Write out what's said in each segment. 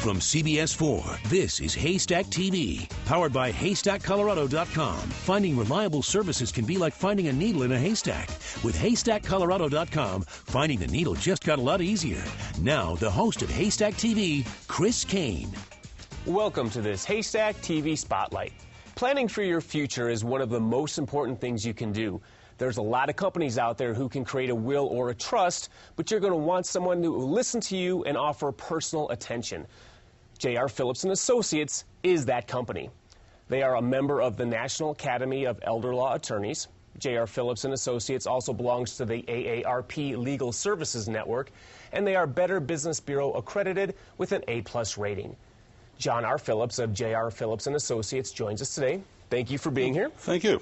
From CBS 4, this is Haystack TV, powered by HaystackColorado.com. Finding reliable services can be like finding a needle in a haystack. With HaystackColorado.com, finding the needle just got a lot easier. Now, the host of Haystack TV, Chris Kane. Welcome to this Haystack TV Spotlight. Planning for your future is one of the most important things you can do. There's a lot of companies out there who can create a will or a trust, but you're going to want someone who will listen to you and offer personal attention. J.R. Phillips & Associates is that company. They are a member of the National Academy of Elder Law Attorneys. J.R. Phillips & Associates also belongs to the AARP Legal Services Network, and they are Better Business Bureau accredited with an A+ rating. John R. Phillips of J.R. Phillips & Associates joins us today. Thank you for being here. Thank you.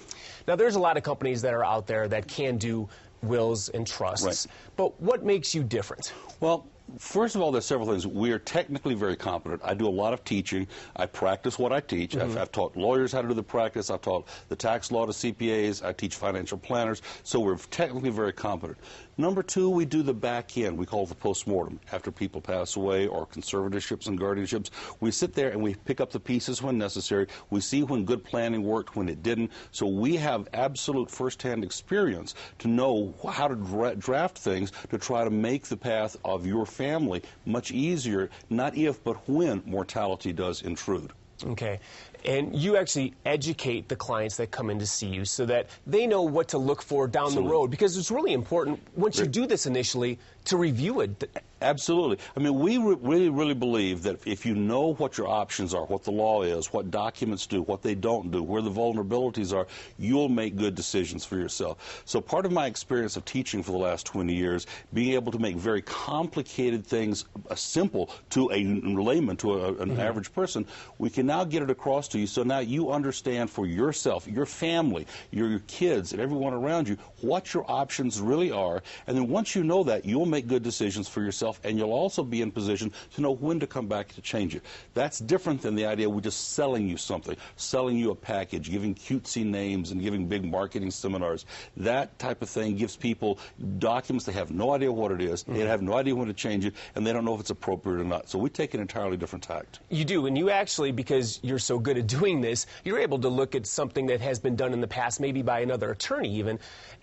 Now, there's a lot of companies that are out there that can do wills and trusts, right. But what makes you different? Well, first of all, there's several things. We are technically very competent. I do a lot of teaching. I practice what I teach. I've taught lawyers how to do the practice. I've taught the tax law to CPAs. I teach financial planners. So we're technically very competent. Number two, we do the back end. We call it the post-mortem. After people pass away or conservatorships and guardianships, we sit there and we pick up the pieces when necessary. We see when good planning worked, when it didn't. So we have absolute first-hand experience to know how to draft things to try to make the path of your family much easier, not if, but when mortality does intrude. Okay. And you actually educate the clients that come in to see you so that they know what to look for down the road, because it's really important once you do this initially to review it. Absolutely. I mean, we really believe that if you know what your options are, what the law is, what documents do, what they don't do, where the vulnerabilities are, you'll make good decisions for yourself. So part of my experience of teaching for the last 20 years, being able to make very complicated things simple to a layman, to an average person, we can now get it across to you. So now you understand for yourself, your family, your kids, and everyone around you, what your options really are. And then once you know that, you'll make good decisions for yourself, and you'll also be in position to know when to come back to change it. That's different than the idea we're just selling you something, selling you a package, giving cutesy names and giving big marketing seminars. That type of thing gives people documents they have no idea what it is, they have no idea when to change it, and they don't know if it's appropriate or not. So we take an entirely different tact. You do, and you actually, because you're so good at doing this, you're able to look at something that has been done in the past, maybe by another attorney even,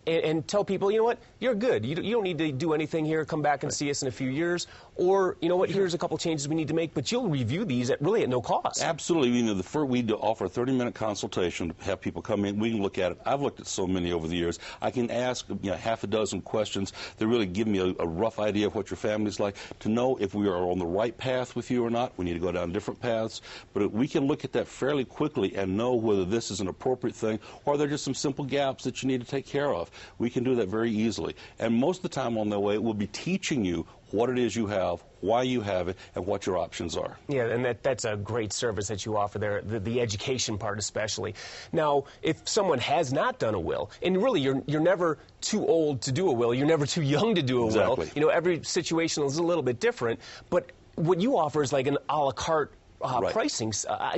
and tell people, you know what, you're good. You don't need to do anything here. Come back and see us in a few years. Or, you know what, here's a couple changes we need to make, but you'll review these at no cost. Absolutely. You know, we offer a 30-minute consultation to have people come in. We can look at it. I've looked at so many over the years. I can ask half a dozen questions that really give me a rough idea of what your family's like, to know if we are on the right path with you or not. We need to go down different paths. But we can look at that fairly quickly and know whether this is an appropriate thing or there are just some simple gaps that you need to take care of. We can do that very easily. And most of the time on the way, we'll be teaching you what it is you have, why you have it, and what your options are. Yeah, and that's a great service that you offer there, the education part especially. Now, if someone has not done a will, and really you're never too old to do a will, you're never too young to do a will. You know, every situation is a little bit different, but what you offer is like an a la carte pricing.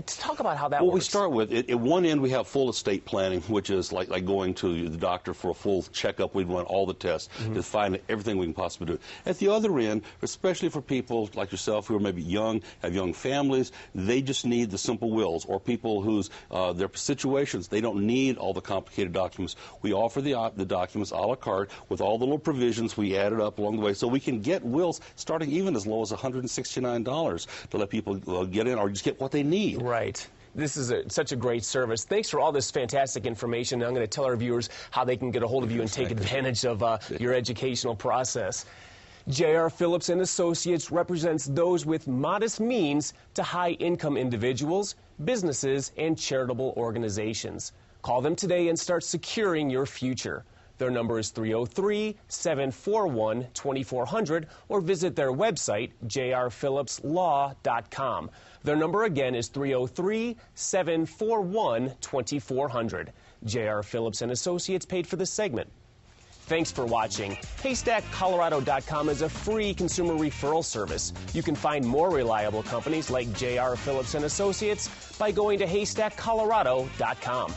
Talk about how that works. Well, we start with, at one end we have full estate planning, which is like going to the doctor for a full checkup. We run all the tests to find everything we can possibly do. At the other end, especially for people like yourself who are maybe young, have young families, they just need the simple wills, or people whose their situations, they don't need all the complicated documents. We offer the documents a la carte with all the little provisions we added up along the way, so we can get wills starting even as low as $169 to let people get in or just get what they need. Right. This is such a great service. Thanks for all this fantastic information. I'm going to tell our viewers how they can get a hold of you and take advantage of your educational process. J.R. Phillips & Associates represents those with modest means to high-income individuals, businesses, and charitable organizations. Call them today and start securing your future. Their number is 303-741-2400, or visit their website, jrphillipslaw.com. Their number again is 303-741-2400. J.R. Phillips & Associates paid for this segment. Thanks for watching. HaystackColorado.com is a free consumer referral service. You can find more reliable companies like J.R. Phillips & Associates by going to HaystackColorado.com.